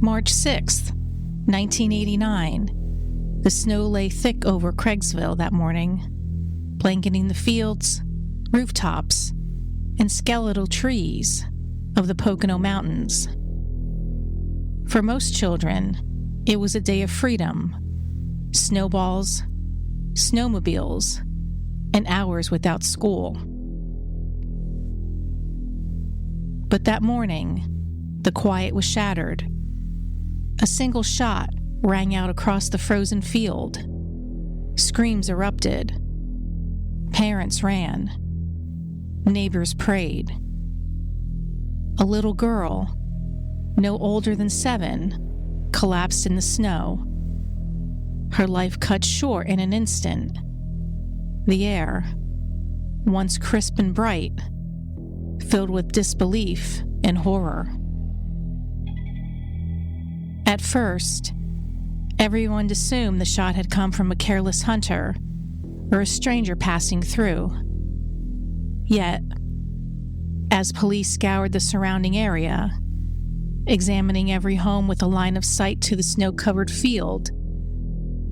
March 6th, 1989. The snow lay thick over Kresgeville that morning, blanketing the fields, rooftops, and skeletal trees of the Pocono Mountains. For most children, it was a day of freedom, snowballs, snowmobiles, and hours without school. But that morning, the quiet was shattered. A single shot rang out across the frozen field. Screams erupted. Parents ran. Neighbors prayed. A little girl, no older than 7, collapsed in the snow. Her life cut short in an instant. The air, once crisp and bright, filled with disbelief and horror. At first, everyone assumed the shot had come from a careless hunter or a stranger passing through. Yet, as police scoured the surrounding area, examining every home with a line of sight to the snow-covered field,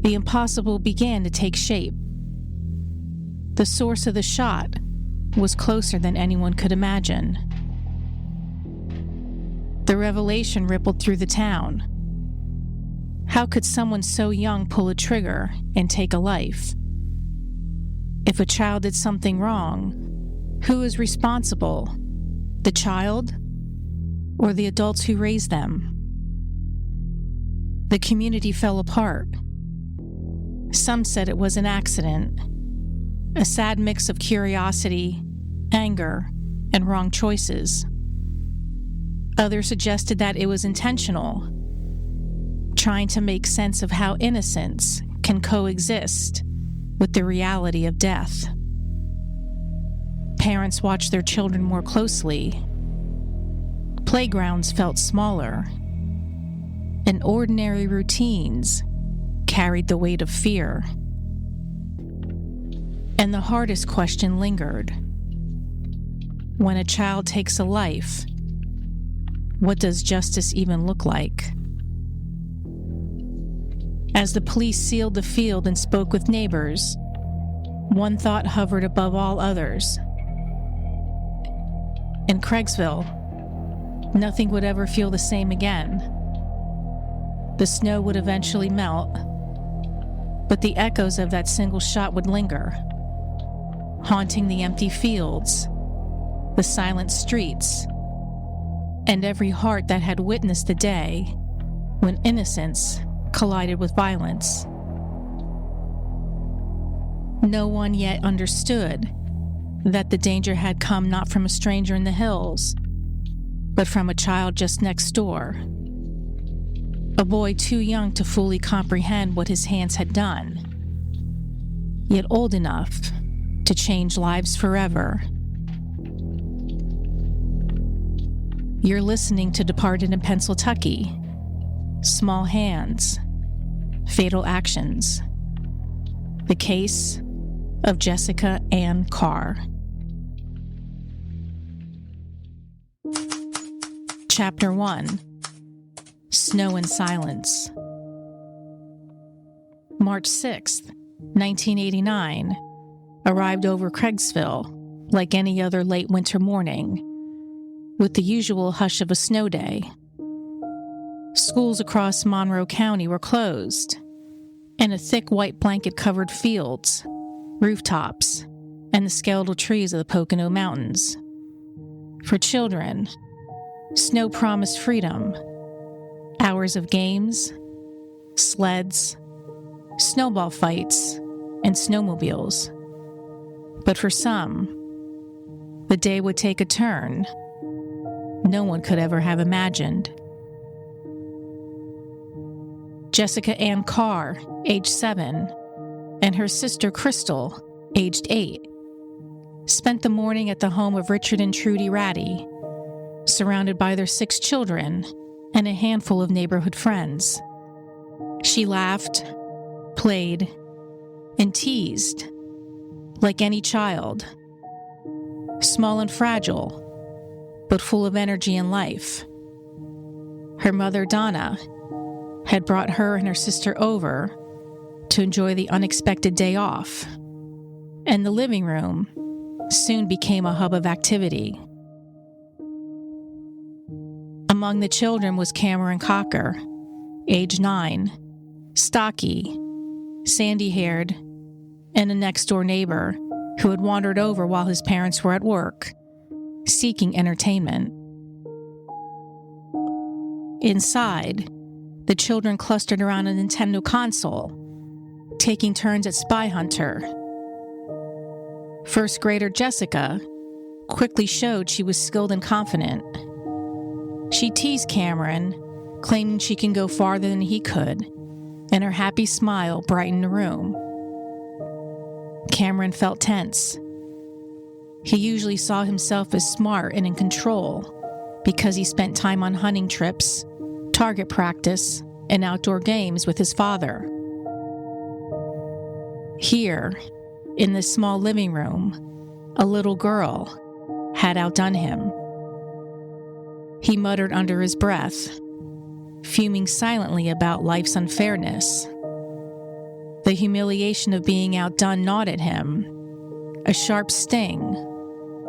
the impossible began to take shape. The source of the shot was closer than anyone could imagine. The revelation rippled through the town. How could someone so young pull a trigger and take a life? If a child did something wrong, who is responsible? The child or the adults who raised them? The community fell apart. Some said it was an accident, a sad mix of curiosity, anger, and wrong choices. Others suggested that it was intentional, trying to make sense of how innocence can coexist with the reality of death. Parents watched their children more closely. Playgrounds felt smaller, and ordinary routines carried the weight of fear. And the hardest question lingered. When a child takes a life, what does justice even look like? As the police sealed the field and spoke with neighbors, one thought hovered above all others. In Kresgeville, nothing would ever feel the same again. The snow would eventually melt, but the echoes of that single shot would linger, haunting the empty fields, the silent streets, and every heart that had witnessed the day when innocence collided with violence. No one yet understood that the danger had come not from a stranger in the hills, but from a child just next door. A boy too young to fully comprehend what his hands had done, yet old enough to change lives forever. You're listening to Departed in Pennsylvania. Small Hands, Fatal Actions. The Case of Jessica Ann Carr. Chapter 1. Snow and Silence. March 6th, 1989, arrived over Kresgeville like any other late winter morning, with the usual hush of a snow day. Schools across Monroe County were closed, and a thick white blanket covered fields, rooftops, and the skeletal trees of the Pocono Mountains. For children, snow promised freedom, hours of games, sleds, snowball fights, and snowmobiles. But for some, the day would take a turn no one could ever have imagined. Jessica Ann Carr, age 7, and her sister Crystal, aged 8, spent the morning at the home of Richard and Trudy Ratty, surrounded by their 6 children and a handful of neighborhood friends. She laughed, played, and teased like any child, small and fragile, but full of energy and life. Her mother, Donna, had brought her and her sister over to enjoy the unexpected day off, and the living room soon became a hub of activity. Among the children was Cameron Cocker, age 9, stocky, sandy-haired, and a next-door neighbor who had wandered over while his parents were at work, seeking entertainment. Inside, the children clustered around a Nintendo console, taking turns at Spy Hunter. First grader Jessica quickly showed she was skilled and confident. She teased Cameron, claiming she can go farther than he could, and her happy smile brightened the room. Cameron felt tense. He usually saw himself as smart and in control because he spent time on hunting trips, target practice, and outdoor games with his father. Here, in this small living room, a little girl had outdone him. He muttered under his breath, fuming silently about life's unfairness. The humiliation of being outdone gnawed at him, a sharp sting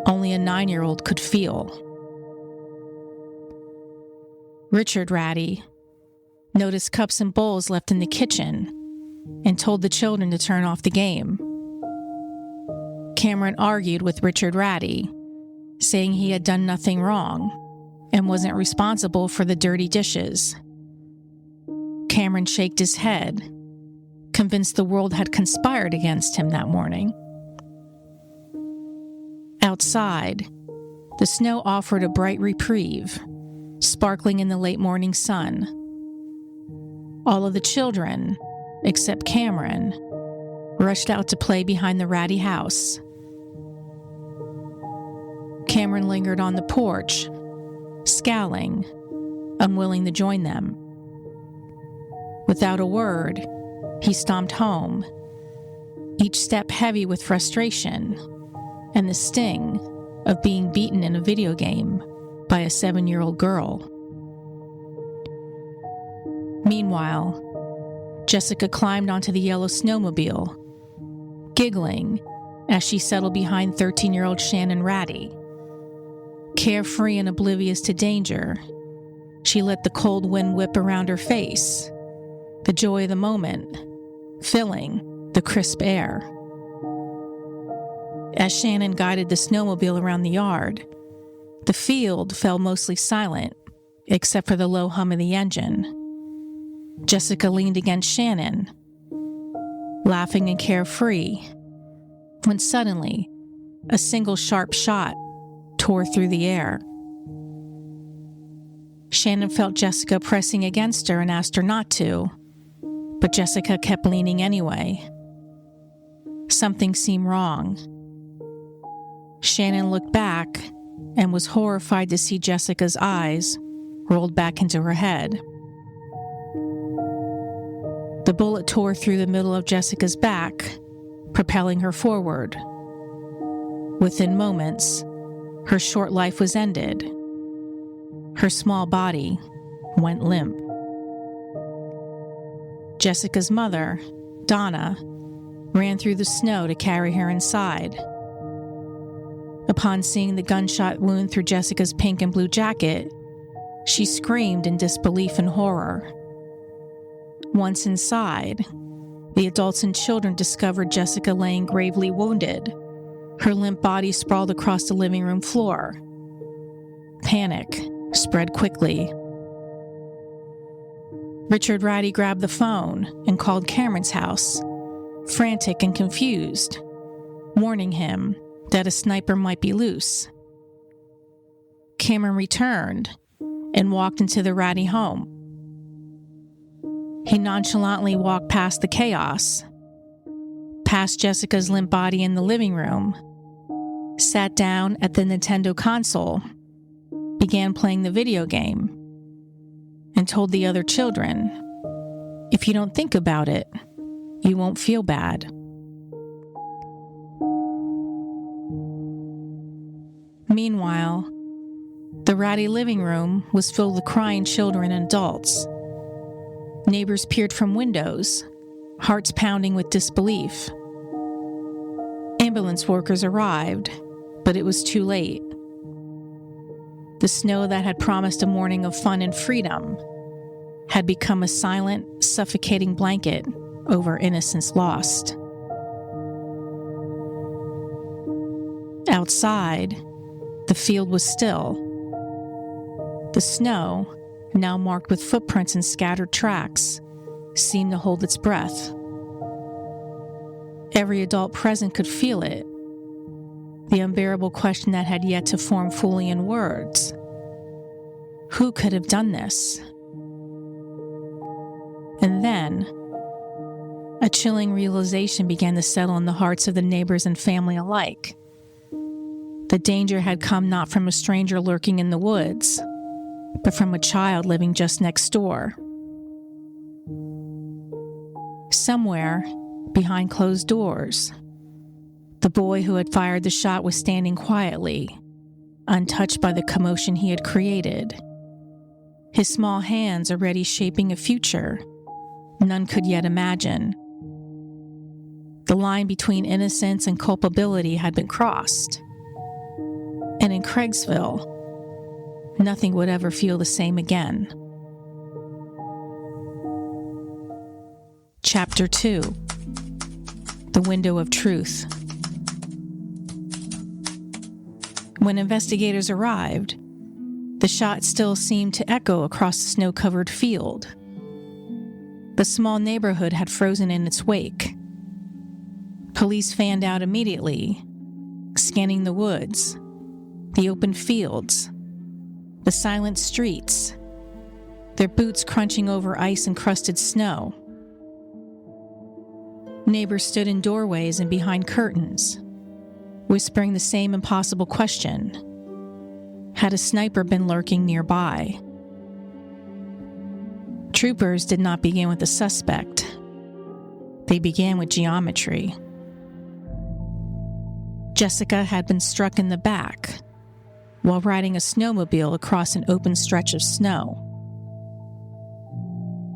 only a 9-year-old could feel. Richard Ratty noticed cups and bowls left in the kitchen and told the children to turn off the game. Cameron argued with Richard Ratty, saying he had done nothing wrong and wasn't responsible for the dirty dishes. Cameron shook his head, convinced the world had conspired against him that morning. Outside, the snow offered a bright reprieve, sparkling in the late morning sun. All of the children, except Cameron, rushed out to play behind the Ratty house. Cameron lingered on the porch, scowling, unwilling to join them. Without a word, he stomped home, each step heavy with frustration and the sting of being beaten in a video game by a 7-year-old girl. Meanwhile, Jessica climbed onto the yellow snowmobile, giggling as she settled behind 13-year-old Shannon Ratty. Carefree and oblivious to danger, she let the cold wind whip around her face, the joy of the moment filling the crisp air. As Shannon guided the snowmobile around the yard, the field fell mostly silent, except for the low hum of the engine. Jessica leaned against Shannon, laughing and carefree, when suddenly a single sharp shot tore through the air. Shannon felt Jessica pressing against her and asked her not to, but Jessica kept leaning anyway. Something seemed wrong. Shannon looked back and was horrified to see Jessica's eyes rolled back into her head. The bullet tore through the middle of Jessica's back, propelling her forward. Within moments, her short life was ended. Her small body went limp. Jessica's mother, Donna, ran through the snow to carry her inside. Upon seeing the gunshot wound through Jessica's pink and blue jacket, she screamed in disbelief and horror. Once inside, the adults and children discovered Jessica laying gravely wounded, her limp body sprawled across the living room floor. Panic spread quickly. Richard Ratty grabbed the phone and called Cameron's house, frantic and confused, warning him that a sniper might be loose. Cameron returned and walked into the Ratty home. He nonchalantly walked past the chaos, past Jessica's limp body in the living room, sat down at the Nintendo console, began playing the video game, and told the other children, "If you don't think about it, you won't feel bad." Meanwhile, the ratty living room was filled with crying children and adults. Neighbors peered from windows, hearts pounding with disbelief. Ambulance workers arrived, but it was too late. The snow that had promised a morning of fun and freedom had become a silent, suffocating blanket over innocence lost. Outside, the field was still. The snow, now marked with footprints and scattered tracks, seemed to hold its breath. Every adult present could feel it. The unbearable question that had yet to form fully in words. Who could have done this? And then, a chilling realization began to settle in the hearts of the neighbors and family alike. The danger had come not from a stranger lurking in the woods, but from a child living just next door. Somewhere, behind closed doors, the boy who had fired the shot was standing quietly, untouched by the commotion he had created. His small hands already shaping a future none could yet imagine. The line between innocence and culpability had been crossed. And in Kresgeville, nothing would ever feel the same again. Chapter 2: The Window of Truth. When investigators arrived, the shot still seemed to echo across the snow-covered field. The small neighborhood had frozen in its wake. Police fanned out immediately, scanning the woods, the open fields, the silent streets, their boots crunching over ice-encrusted snow. Neighbors stood in doorways and behind curtains, whispering the same impossible question. Had a sniper been lurking nearby? Troopers did not begin with the suspect. They began with geometry. Jessica had been struck in the back while riding a snowmobile across an open stretch of snow.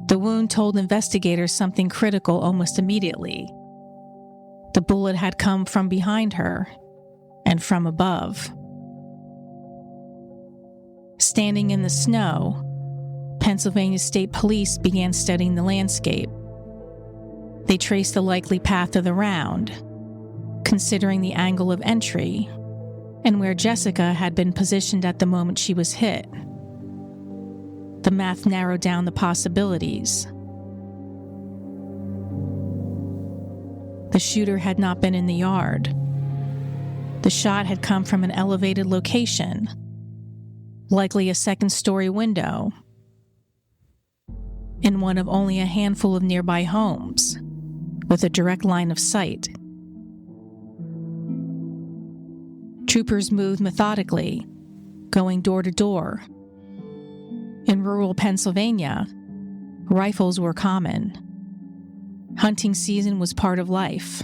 The wound told investigators something critical almost immediately. The bullet had come from behind her and from above. Standing in the snow, Pennsylvania State Police began studying the landscape. They traced the likely path of the round, considering the angle of entry and where Jessica had been positioned at the moment she was hit. The math narrowed down the possibilities. The shooter had not been in the yard. The shot had come from an elevated location, likely a second-story window, in one of only a handful of nearby homes, with a direct line of sight. Troopers moved methodically, going door to door. In rural Pennsylvania, rifles were common. Hunting season was part of life.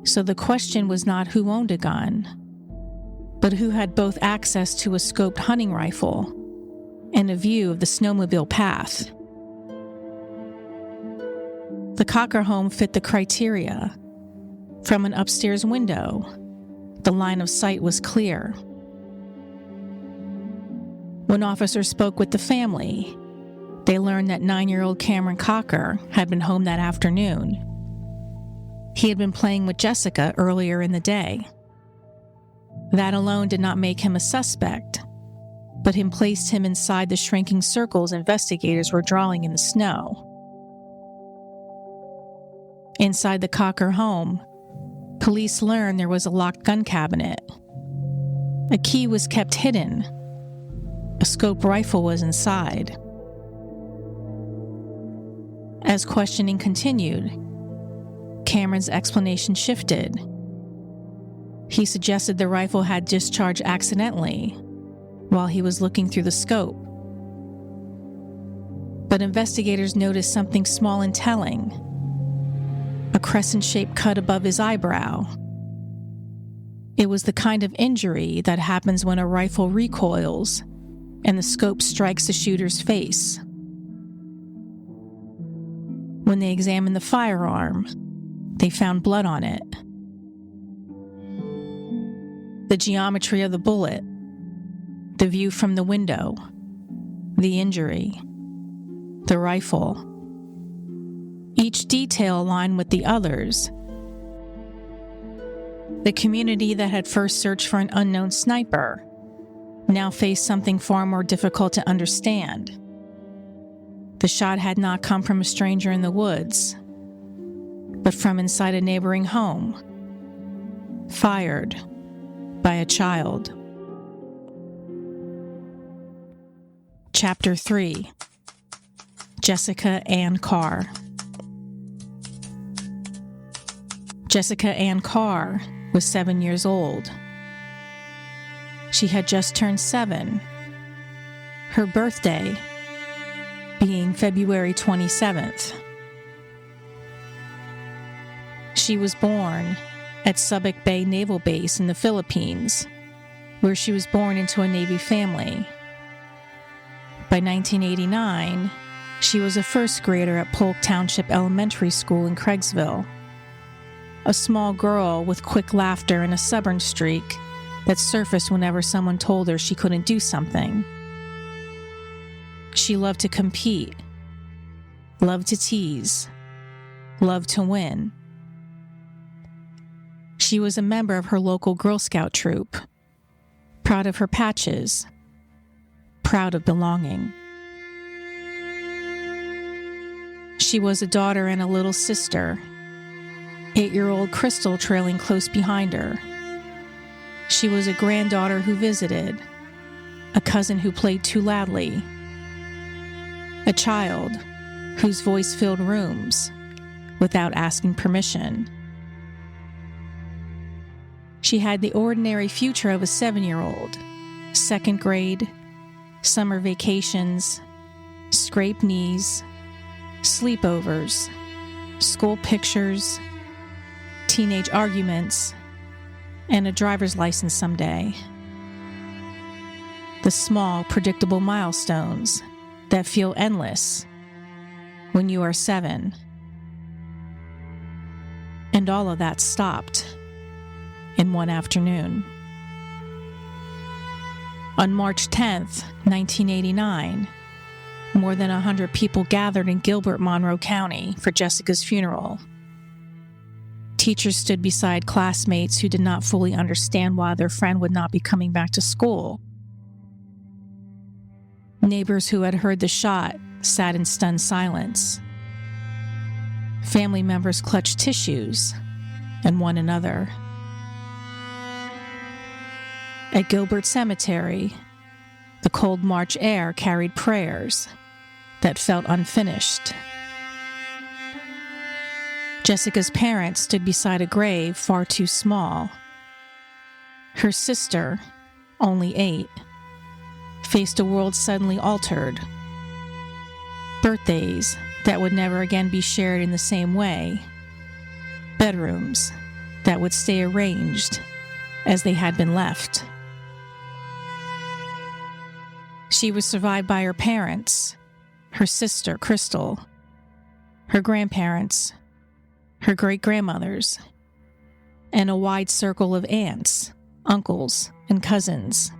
So the question was not who owned a gun, but who had both access to a scoped hunting rifle and a view of the snowmobile path. The Cocker home fit the criteria. From an upstairs window, the line of sight was clear. When officers spoke with the family, they learned that 9-year-old Cameron Cocker had been home that afternoon. He had been playing with Jessica earlier in the day. That alone did not make him a suspect, but placed him inside the shrinking circles investigators were drawing in the snow. Inside the Cocker home, police learned there was a locked gun cabinet. A key was kept hidden. A scoped rifle was inside. As questioning continued, Cameron's explanation shifted. He suggested the rifle had discharged accidentally while he was looking through the scope. But investigators noticed something small and telling: a crescent-shaped cut above his eyebrow. It was the kind of injury that happens when a rifle recoils and the scope strikes the shooter's face. When they examined the firearm, they found blood on it. The geometry of the bullet, the view from the window, the injury, the rifle. Each detail aligned with the others. The community that had first searched for an unknown sniper now faced something far more difficult to understand. The shot had not come from a stranger in the woods, but from inside a neighboring home, fired by a child. Chapter 3. Jessica Ann Carr. Jessica Ann Carr was 7 years old. She had just turned 7, her birthday being February 27th. She was born at Subic Bay Naval Base in the Philippines, where she was born into a Navy family. By 1989, she was a first grader at Polk Township Elementary School in Kresgeville, a small girl with quick laughter and a stubborn streak that surfaced whenever someone told her she couldn't do something. She loved to compete, loved to tease, loved to win. She was a member of her local Girl Scout troop, proud of her patches, proud of belonging. She was a daughter and a little sister, 8-year-old Crystal trailing close behind her. She was a granddaughter who visited, a cousin who played too loudly, a child whose voice filled rooms without asking permission. She had the ordinary future of a 7-year-old, second grade, summer vacations, scraped knees, sleepovers, school pictures, teenage arguments, and a driver's license someday. The small, predictable milestones that feel endless when you are 7. And all of that stopped in one afternoon. On March 10th, 1989, more than 100 people gathered in Gilbert, Monroe County for Jessica's funeral. Teachers stood beside classmates who did not fully understand why their friend would not be coming back to school. Neighbors who had heard the shot sat in stunned silence. Family members clutched tissues and one another. At Gilbert Cemetery, the cold March air carried prayers that felt unfinished. Jessica's parents stood beside a grave far too small. Her sister, only 8, faced a world suddenly altered. Birthdays that would never again be shared in the same way. Bedrooms that would stay arranged as they had been left. She was survived by her parents, her sister, Crystal, her grandparents, her great-grandmothers, and a wide circle of aunts, uncles, and cousins.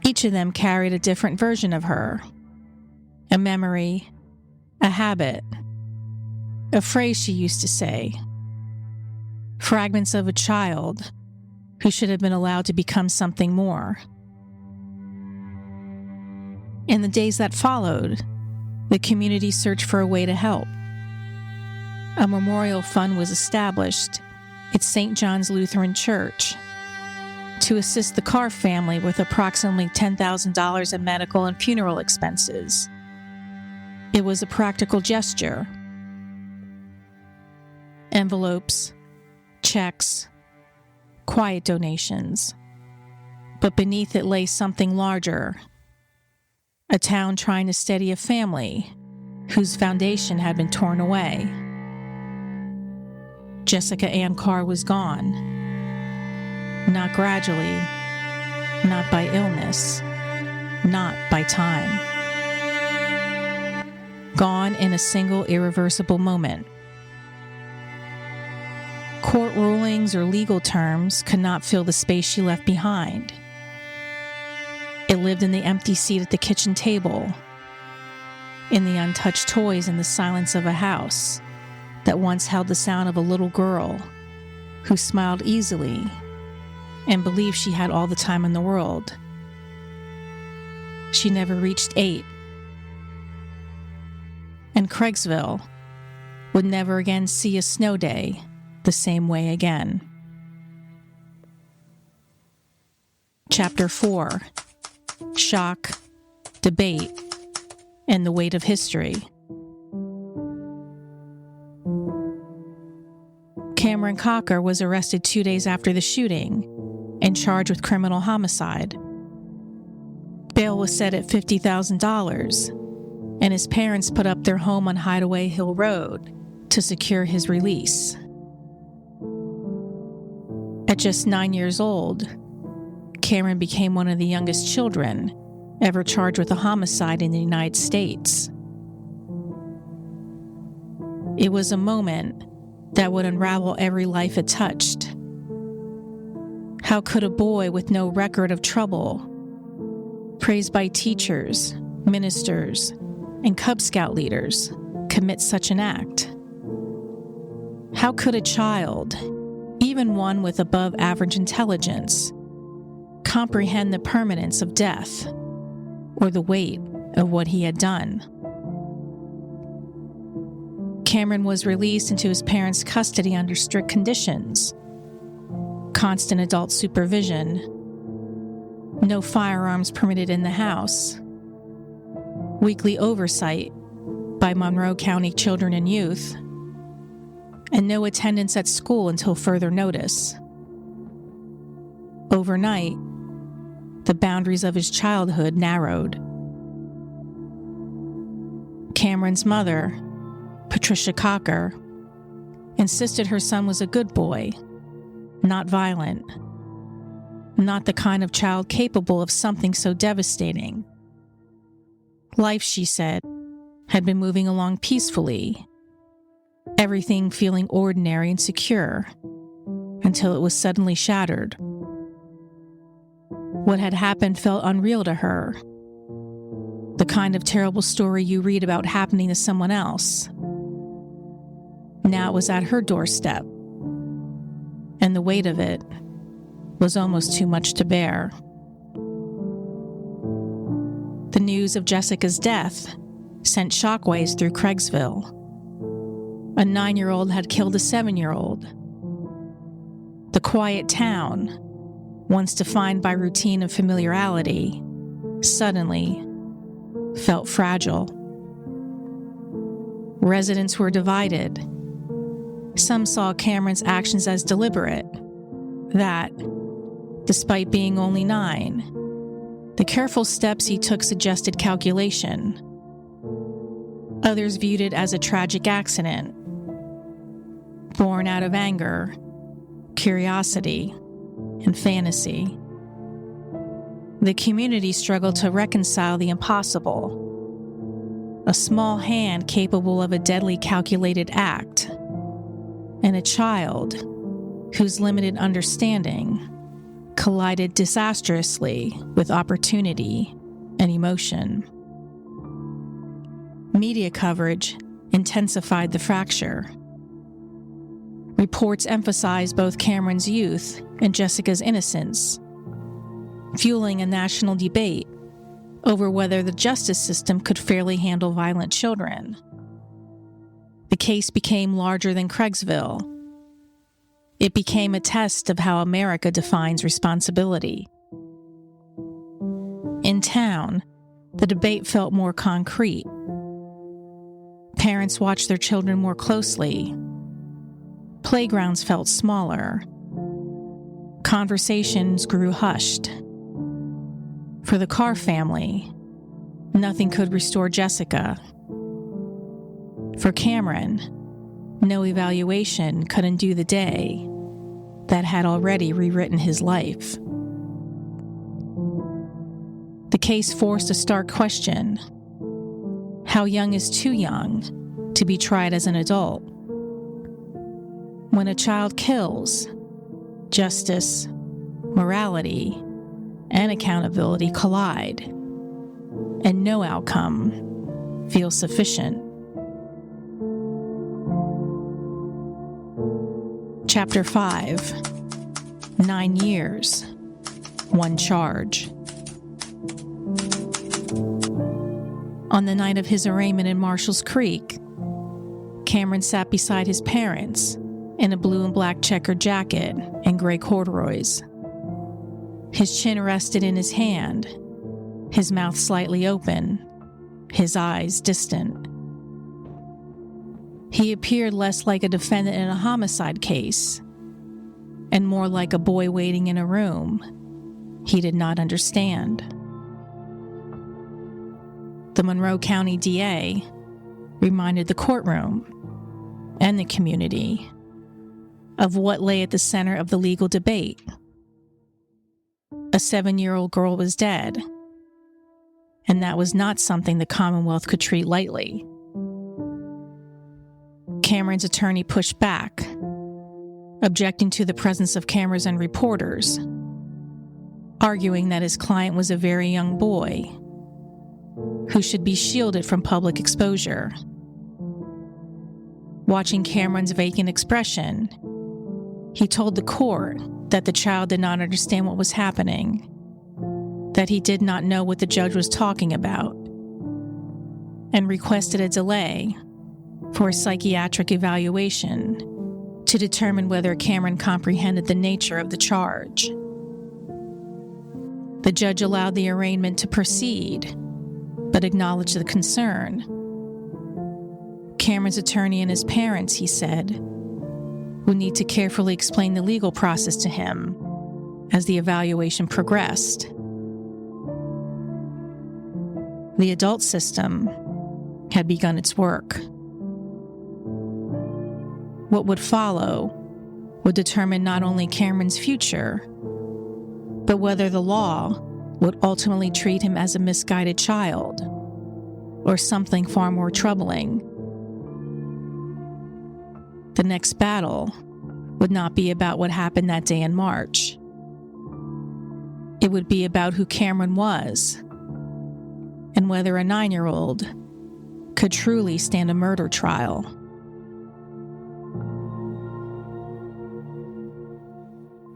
Each of them carried a different version of her, a memory, a habit, a phrase she used to say, fragments of a child who should have been allowed to become something more. In the days that followed, the community searched for a way to help. A memorial fund was established at St. John's Lutheran Church to assist the Carr family with approximately $10,000 in medical and funeral expenses. It was a practical gesture. Envelopes, checks, quiet donations. But beneath it lay something larger. A town trying to steady a family whose foundation had been torn away. Jessica Ann Carr was gone. Not gradually, not by illness, not by time. Gone in a single irreversible moment. Court rulings or legal terms could not fill the space she left behind. It lived in the empty seat at the kitchen table, in the untouched toys and the silence of a house that once held the sound of a little girl who smiled easily and believed she had all the time in the world. She never reached 8. And Kresgeville would never again see a snow day the same way again. Chapter 4: Shock, Debate, and the Weight of History. Cameron Cocker was arrested 2 days after the shooting and charged with criminal homicide. Bail was set at $50,000, and his parents put up their home on Hideaway Hill Road to secure his release. At just 9 years old, Cameron became one of the youngest children ever charged with a homicide in the United States. It was a moment that would unravel every life it touched. How could a boy with no record of trouble, praised by teachers, ministers, and Cub Scout leaders, commit such an act? How could a child, even one with above average intelligence, comprehend the permanence of death or the weight of what he had done? Cameron was released into his parents' custody under strict conditions: constant adult supervision, no firearms permitted in the house, weekly oversight by Monroe County Children and Youth, and no attendance at school until further notice. Overnight, the boundaries of his childhood narrowed. Cameron's mother, Patricia Cocker, insisted her son was a good boy, not violent, not the kind of child capable of something so devastating. Life, she said, had been moving along peacefully, everything feeling ordinary and secure, until it was suddenly shattered. What had happened felt unreal to her, the kind of terrible story you read about happening to someone else. Now it was at her doorstep, and the weight of it was almost too much to bear. The news of Jessica's death sent shockwaves through Kresgeville. A 9-year-old had killed a 7-year-old. The quiet town, once defined by routine and familiarity, suddenly felt fragile. Residents were divided. Some saw Cameron's actions as deliberate, that, despite being only 9, the careful steps he took suggested calculation. Others viewed it as a tragic accident, born out of anger, curiosity, and fantasy. The community struggled to reconcile the impossible: a small hand capable of a deadly calculated act, and a child whose limited understanding collided disastrously with opportunity and emotion. Media coverage intensified the fracture. Reports emphasized both Cameron's youth and Jessica's innocence, fueling a national debate over whether the justice system could fairly handle violent children. The case became larger than Kresgeville. It became a test of how America defines responsibility. In town, the debate felt more concrete. Parents watched their children more closely. Playgrounds felt smaller. Conversations grew hushed. For the Carr family, nothing could restore Jessica. For Cameron, no evaluation could undo the day that had already rewritten his life. The case forced a stark question: how young is too young to be tried as an adult? When a child kills, justice, morality, and accountability collide, and no outcome feels sufficient. Chapter 5: 9 years, 1 charge. On the night of his arraignment in Marshall's Creek, Cameron sat beside his parents in a blue and black checkered jacket and gray corduroys. His chin rested in his hand, his mouth slightly open, his eyes distant. He appeared less like a defendant in a homicide case and more like a boy waiting in a room he did not understand. The Monroe County DA reminded the courtroom and the community of what lay at the center of the legal debate. A 7-year-old girl was dead, and that was not something the Commonwealth could treat lightly. Cameron's attorney pushed back, objecting to the presence of cameras and reporters, arguing that his client was a very young boy who should be shielded from public exposure. Watching Cameron's vacant expression, he told the court that the child did not understand what was happening, that he did not know what the judge was talking about, and requested a delay for a psychiatric evaluation to determine whether Cameron comprehended the nature of the charge. The judge allowed the arraignment to proceed, but acknowledged the concern. Cameron's attorney and his parents, he said, would need to carefully explain the legal process to him as the evaluation progressed. The adult system had begun its work. What would follow would determine not only Cameron's future, but whether the law would ultimately treat him as a misguided child or something far more troubling. The next battle would not be about what happened that day in March. It would be about who Cameron was and whether a 9-year-old could truly stand a murder trial.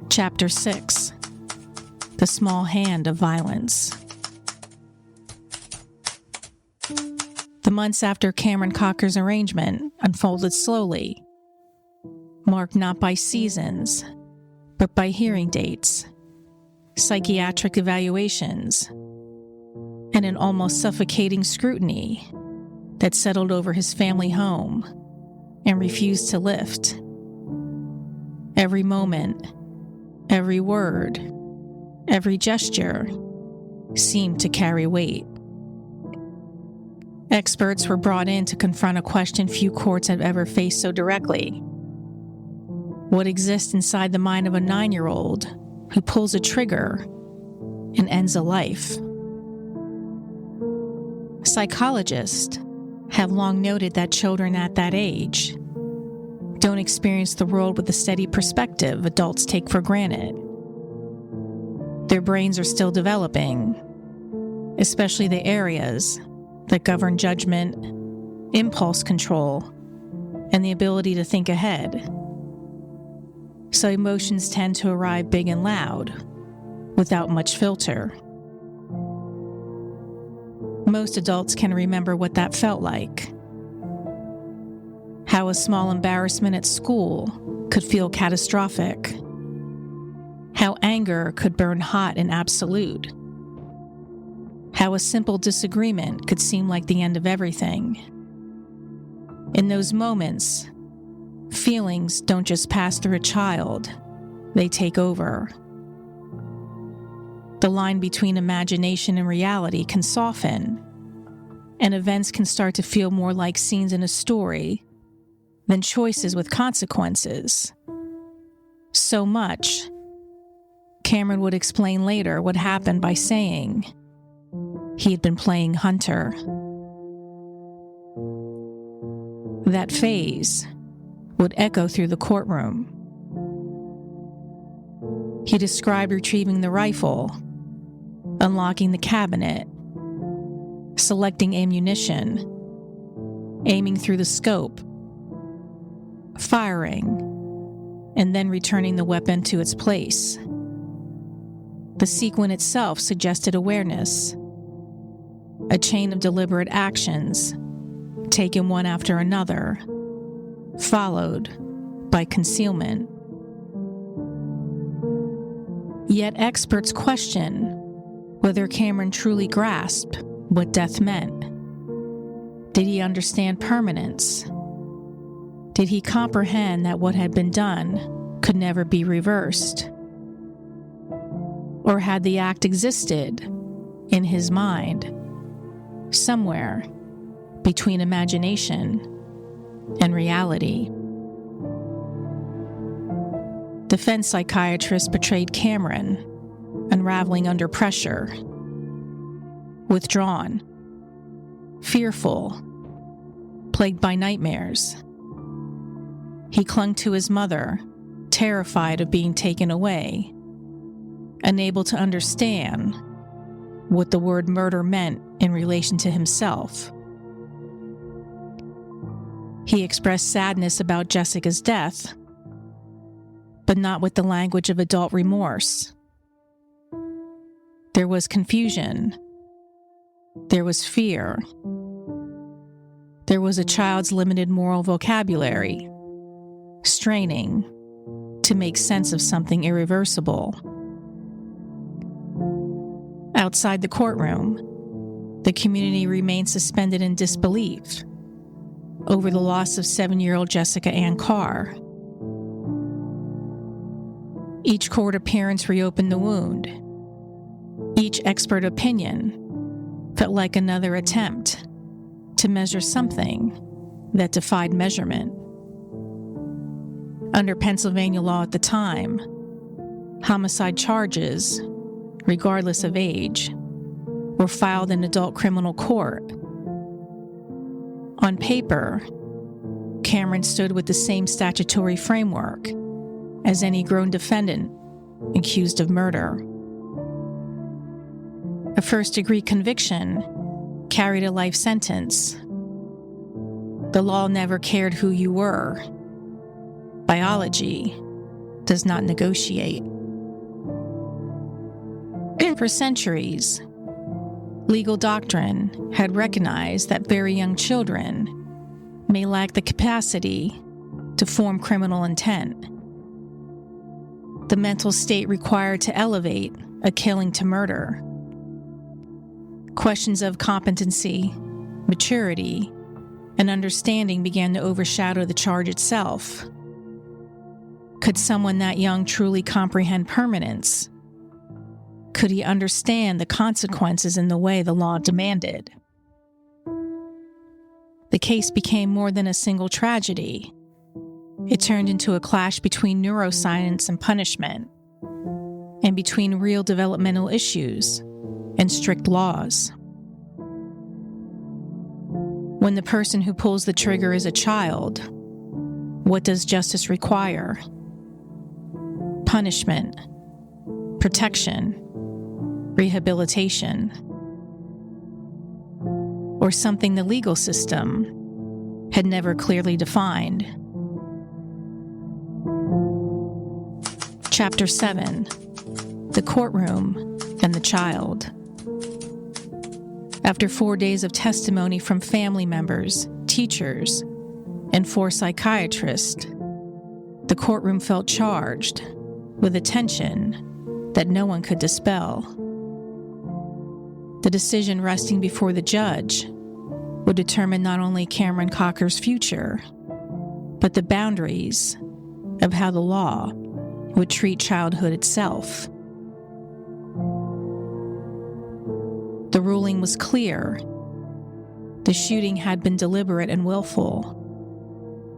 Chapter 6: The Small Hand of Violence. The months after Cameron Cocker's arraignment unfolded slowly, marked not by seasons, but by hearing dates, psychiatric evaluations, and an almost suffocating scrutiny that settled over his family home and refused to lift. Every moment, every word, every gesture seemed to carry weight. Experts were brought in to confront a question few courts have ever faced so directly. What exists inside the mind of a 9-year-old who pulls a trigger and ends a life? Psychologists have long noted that children at that age don't experience the world with the steady perspective adults take for granted. Their brains are still developing, especially the areas that govern judgment, impulse control, and the ability to think ahead. So emotions tend to arrive big and loud, without much filter. Most adults can remember what that felt like. How a small embarrassment at school could feel catastrophic. How anger could burn hot and absolute. How a simple disagreement could seem like the end of everything. In those moments, feelings don't just pass through a child, they take over. The line between imagination and reality can soften, and events can start to feel more like scenes in a story than choices with consequences. So much, Cameron would explain later what happened by saying he had been playing hunter. That phrase would echo through the courtroom. He described retrieving the rifle, unlocking the cabinet, selecting ammunition, aiming through the scope, firing, and then returning the weapon to its place. The sequence itself suggested awareness, a chain of deliberate actions, taken one after another, followed by concealment. Yet experts question whether Cameron truly grasped what death meant. Did he understand permanence? Did he comprehend that what had been done could never be reversed? Or had the act existed in his mind, somewhere between imagination and reality? Defense psychiatrists portrayed Cameron unraveling under pressure, withdrawn, fearful, plagued by nightmares. He clung to his mother, terrified of being taken away, unable to understand what the word murder meant in relation to himself. He expressed sadness about Jessica's death, but not with the language of adult remorse. There was confusion. There was fear. There was a child's limited moral vocabulary, straining to make sense of something irreversible. Outside the courtroom, the community remained suspended in disbelief over the loss of 7-year-old Jessica Ann Carr. Each court appearance reopened the wound. Each expert opinion felt like another attempt to measure something that defied measurement. Under Pennsylvania law at the time, homicide charges, regardless of age, were filed in adult criminal court. On paper, Cameron stood with the same statutory framework as any grown defendant accused of murder. A first-degree conviction carried a life sentence. The law never cared who you were. Biology does not negotiate. For centuries, legal doctrine had recognized that very young children may lack the capacity to form criminal intent. The mental state required to elevate a killing to murder. Questions of competency, maturity, and understanding began to overshadow the charge itself. Could someone that young truly comprehend permanence? Could he understand the consequences in the way the law demanded? The case became more than a single tragedy. It turned into a clash between neuroscience and punishment, and between real developmental issues and strict laws. When the person who pulls the trigger is a child, what does justice require? Punishment, protection, rehabilitation, or something the legal system had never clearly defined. Chapter 7: The Courtroom and the Child. After 4 days of testimony from family members, teachers, and 4 psychiatrists, the courtroom felt charged with a tension that no one could dispel. The decision resting before the judge would determine not only Cameron Cocker's future, but the boundaries of how the law would treat childhood itself. The ruling was clear. The shooting had been deliberate and willful.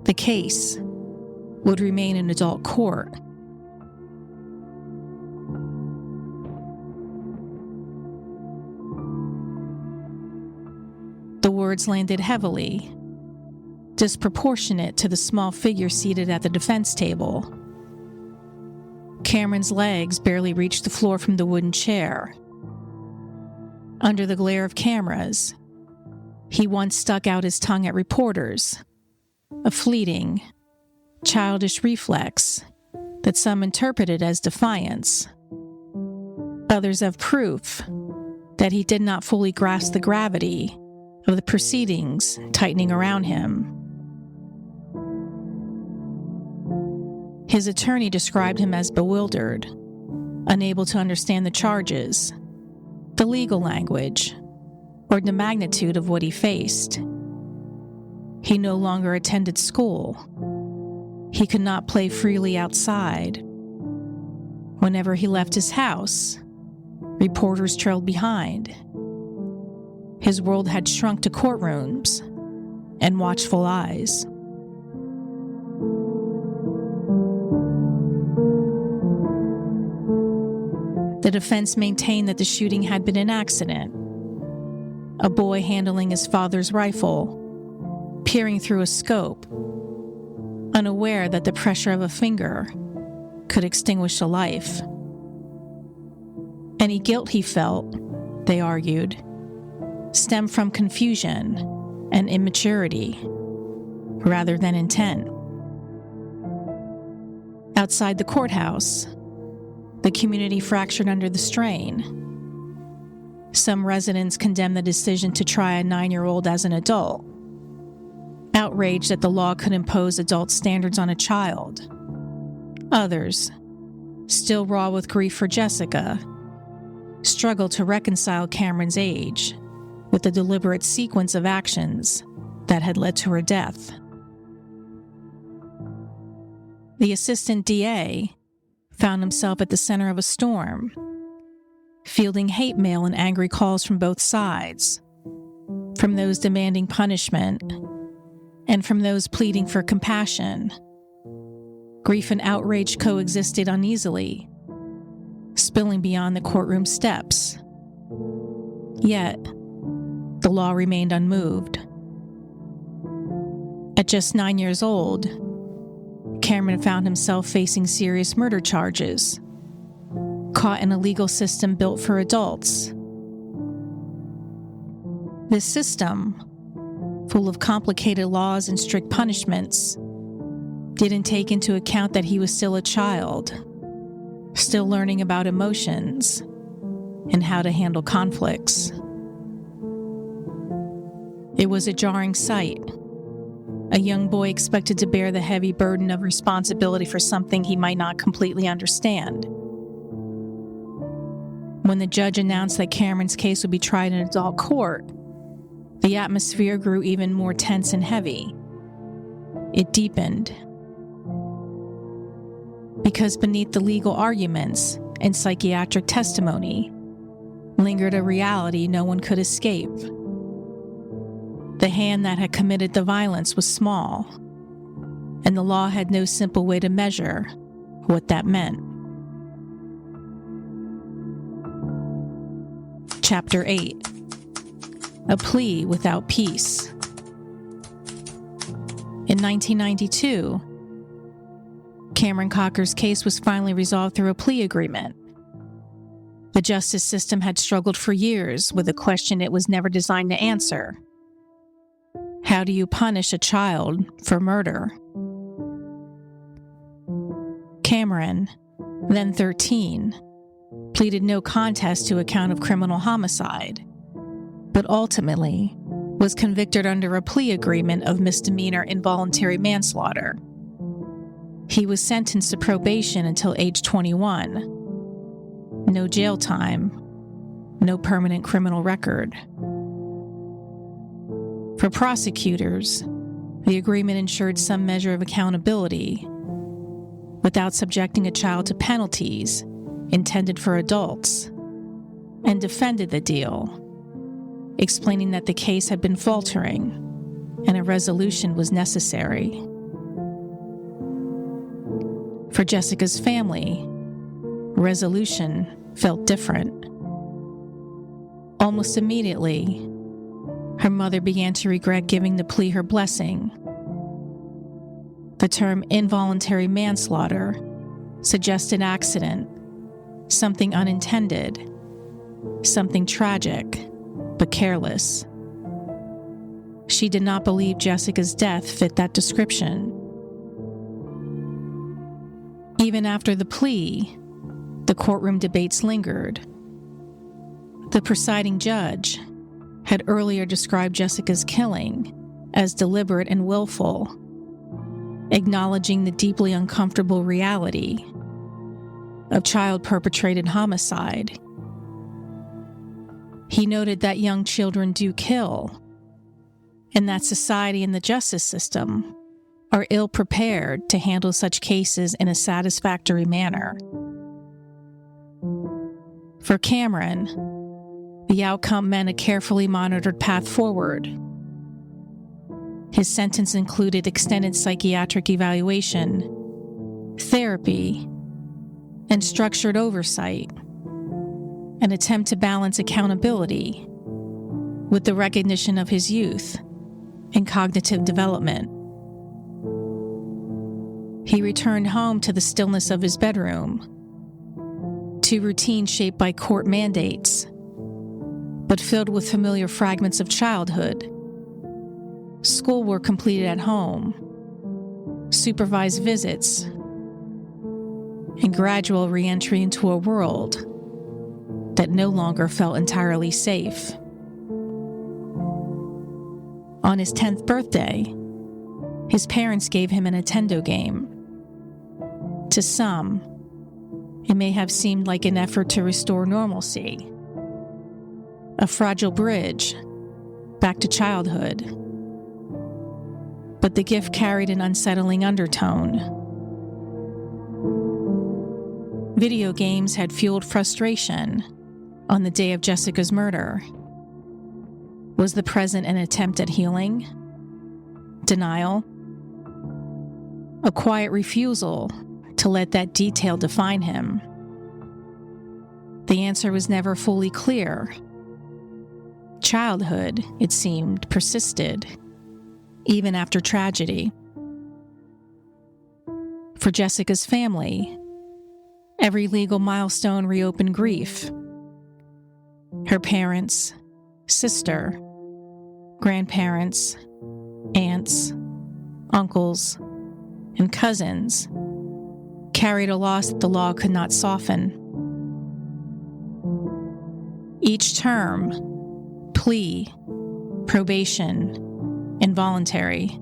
The case would remain in adult court words landed heavily, disproportionate to the small figure seated at the defense table. Cameron's legs barely reached the floor from the wooden chair. Under the glare of cameras, he once stuck out his tongue at reporters, a fleeting, childish reflex that some interpreted as defiance. Others have proof that he did not fully grasp the gravity of the proceedings tightening around him. His attorney described him as bewildered, unable to understand the charges, the legal language, or the magnitude of what he faced. He no longer attended school. He could not play freely outside. Whenever he left his house, reporters trailed behind. His world had shrunk to courtrooms and watchful eyes. The defense maintained that the shooting had been an accident. A boy handling his father's rifle, peering through a scope, unaware that the pressure of a finger could extinguish a life. Any guilt he felt, they argued, stemmed from confusion and immaturity rather than intent. Outside the courthouse, the community fractured under the strain. Some residents condemned the decision to try a 9-year-old as an adult, outraged that the law could impose adult standards on a child. Others, still raw with grief for Jessica, struggled to reconcile Cameron's age with the deliberate sequence of actions that had led to her death. The assistant DA found himself at the center of a storm, fielding hate mail and angry calls from both sides, from those demanding punishment and from those pleading for compassion. Grief and outrage coexisted uneasily, spilling beyond the courtroom steps. Yet, the law remained unmoved. At just 9 years old, Cameron found himself facing serious murder charges, caught in a legal system built for adults. This system, full of complicated laws and strict punishments, didn't take into account that he was still a child, still learning about emotions and how to handle conflicts. It was a jarring sight. A young boy expected to bear the heavy burden of responsibility for something he might not completely understand. When the judge announced that Cameron's case would be tried in adult court, the atmosphere grew even more tense and heavy. It deepened. Because beneath the legal arguments and psychiatric testimony lingered a reality no one could escape. The hand that had committed the violence was small, and the law had no simple way to measure what that meant. Chapter 8: A Plea Without Peace. In 1992, Cameron Cocker's case was finally resolved through a plea agreement. The justice system had struggled for years with a question it was never designed to answer. How do you punish a child for murder? Cameron, then 13, pleaded no contest to a count of criminal homicide, but ultimately was convicted under a plea agreement of misdemeanor involuntary manslaughter. He was sentenced to probation until age 21. No jail time, no permanent criminal record. For prosecutors, the agreement ensured some measure of accountability without subjecting a child to penalties intended for adults, and defended the deal, explaining that the case had been faltering and a resolution was necessary. For Jessica's family, resolution felt different. Almost immediately, her her mother began to regret giving the plea her blessing. The term involuntary manslaughter suggested accident, something unintended, something tragic, but careless. She did not believe Jessica's death fit that description. Even after the plea, the courtroom debates lingered. The presiding judge had earlier described Jessica's killing as deliberate and willful, acknowledging the deeply uncomfortable reality of child-perpetrated homicide. He noted that young children do kill, and that society and the justice system are ill-prepared to handle such cases in a satisfactory manner. For Cameron, the outcome meant a carefully monitored path forward. His sentence included extended psychiatric evaluation, therapy, and structured oversight, an attempt to balance accountability with the recognition of his youth and cognitive development. He returned home to the stillness of his bedroom, to routines shaped by court mandates, but filled with familiar fragments of childhood. Schoolwork completed at home, supervised visits, and gradual re-entry into a world that no longer felt entirely safe. On his 10th birthday, his parents gave him a Nintendo game. To some, it may have seemed like an effort to restore normalcy, a fragile bridge back to childhood. But the gift carried an unsettling undertone. Video games had fueled frustration on the day of Jessica's murder. Was the present an attempt at healing? Denial? A quiet refusal to let that detail define him? The answer was never fully clear. Childhood, it seemed, persisted, even after tragedy. For Jessica's family, every legal milestone reopened grief. Her parents, sister, grandparents, aunts, uncles, and cousins carried a loss that the law could not soften. Each term, plea, probation, involuntary,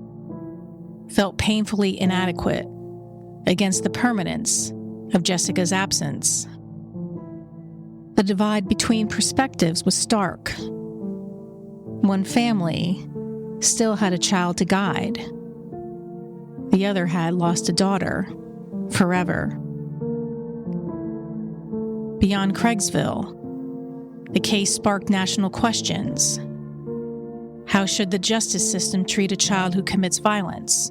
felt painfully inadequate against the permanence of Jessica's absence. The divide between perspectives was stark. One family still had a child to guide. The other had lost a daughter forever. Beyond Kresgeville, the case sparked national questions. How should the justice system treat a child who commits violence?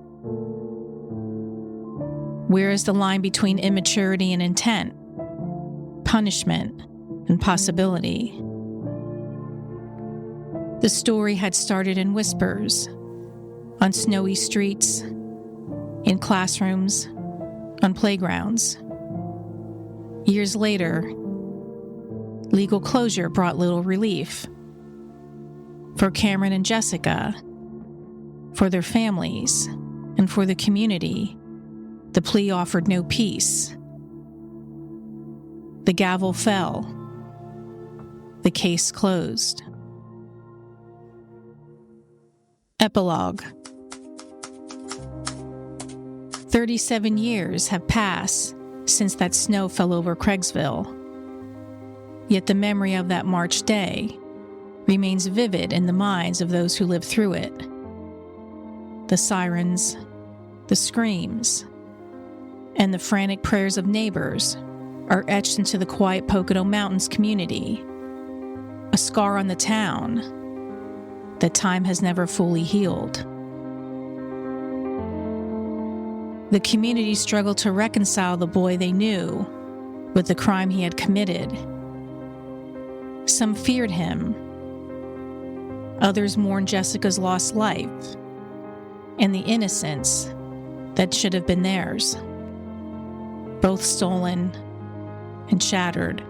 Where is the line between immaturity and intent, punishment and possibility? The story had started in whispers, on snowy streets, in classrooms, on playgrounds. Years later, legal closure brought little relief. For Cameron and Jessica, for their families, and for the community, the plea offered no peace. The gavel fell. The case closed. Epilogue. 37 years have passed since that snow fell over Kresgeville. Yet the memory of that March day remains vivid in the minds of those who lived through it. The sirens, the screams, and the frantic prayers of neighbors are etched into the quiet Pocono Mountains community, a scar on the town that time has never fully healed. The community struggled to reconcile the boy they knew with the crime he had committed. Some feared him, Others mourn Jessica's lost life and the innocence that should have been theirs, both stolen and shattered.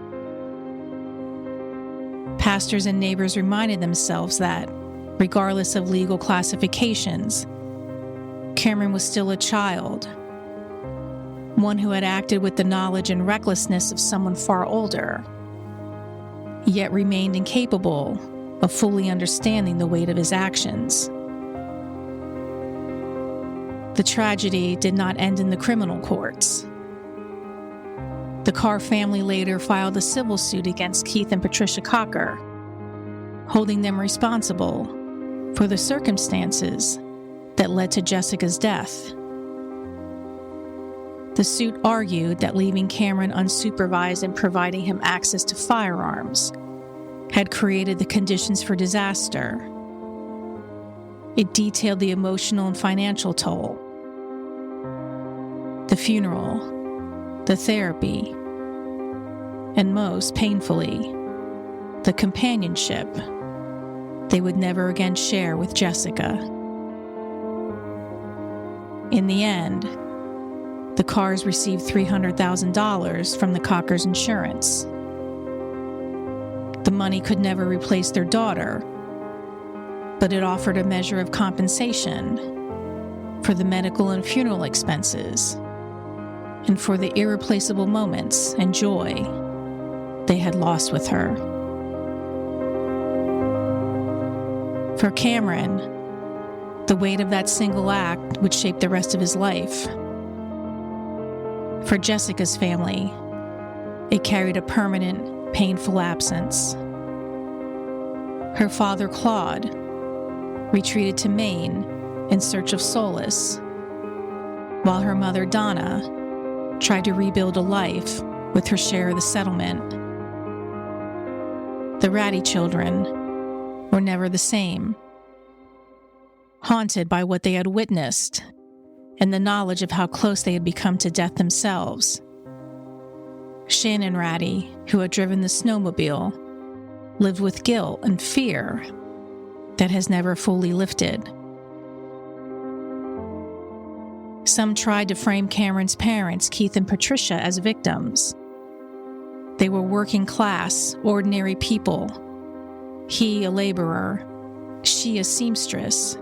Pastors and neighbors reminded themselves that, regardless of legal classifications, Cameron was still a child, one who had acted with the knowledge and recklessness of someone far older, yet remained incapable of fully understanding the weight of his actions. The tragedy did not end in the criminal courts. The Carr family later filed a civil suit against Keith and Patricia Cocker, holding them responsible for the circumstances that led to Jessica's death. The suit argued that leaving Cameron unsupervised and providing him access to firearms had created the conditions for disaster. It detailed the emotional and financial toll, the funeral, the therapy, and most painfully, the companionship they would never again share with Jessica. In the end, the Carrs received $300,000 from the Cockers' insurance. The money could never replace their daughter, but it offered a measure of compensation for the medical and funeral expenses and for the irreplaceable moments and joy they had lost with her. For Cameron, the weight of that single act would shape the rest of his life. For Jessica's family, it carried a permanent, painful absence. Her father, Claude, retreated to Maine in search of solace, while her mother, Donna, tried to rebuild a life with her share of the settlement. The Ratty children were never the same, haunted by what they had witnessed and the knowledge of how close they had become to death themselves. Shannon Ratty, who had driven the snowmobile, lived with guilt and fear that has never fully lifted. Some tried to frame Cameron's parents, Keith and Patricia, as victims. They were working class, ordinary people. He a laborer, she a seamstress,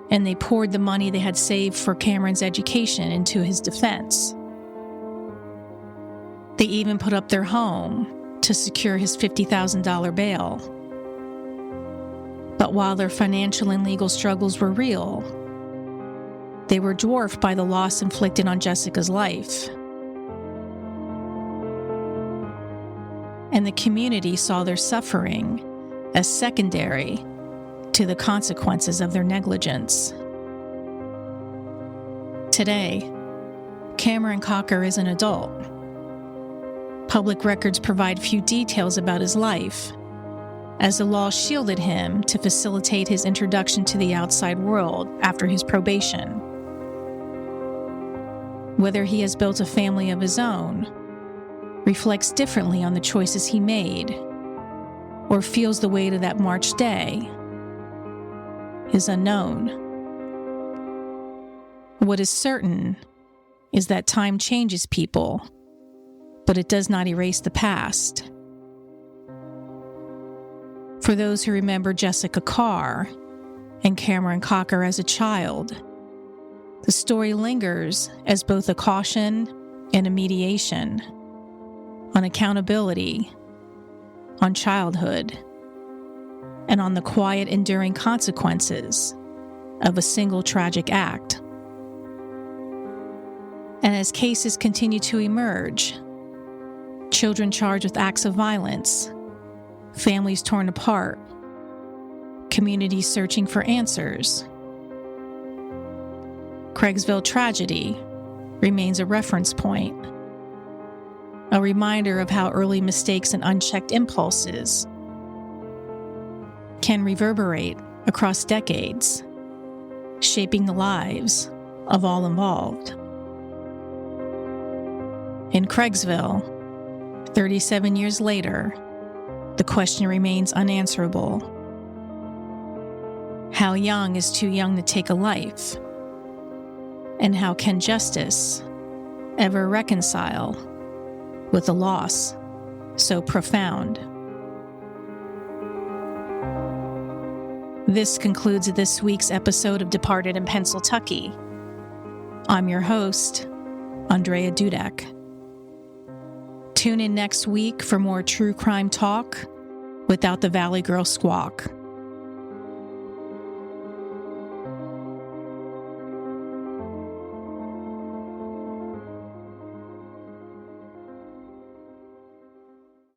and they poured the money they had saved for Cameron's education into his defense. They even put up their home to secure his $50,000 bail. But while their financial and legal struggles were real, they were dwarfed by the loss inflicted on Jessica's life. And the community saw their suffering as secondary to the consequences of their negligence. Today, Cameron Cocker is an adult. Public records provide few details about his life, as the law shielded him to facilitate his introduction to the outside world after his probation. Whether he has built a family of his own, reflects differently on the choices he made, or feels the weight of that March day, is unknown. What is certain is that time changes people, but it does not erase the past. For those who remember Jessica Carr and Cameron Cocker as a child, the story lingers as both a caution and a mediation on accountability, on childhood, and on the quiet, enduring consequences of a single tragic act. And as cases continue to emerge, children charged with acts of violence, families torn apart, communities searching for answers, Kresgeville tragedy remains a reference point, a reminder of how early mistakes and unchecked impulses can reverberate across decades, shaping the lives of all involved. In Kresgeville, 37 years later, the question remains unanswerable. How young is too young to take a life? And how can justice ever reconcile with a loss so profound? This concludes this week's episode of Departed in Pennsyltucky. I'm your host, Andrea Dudek. Tune in next week for more true crime talk without the Valley Girl squawk.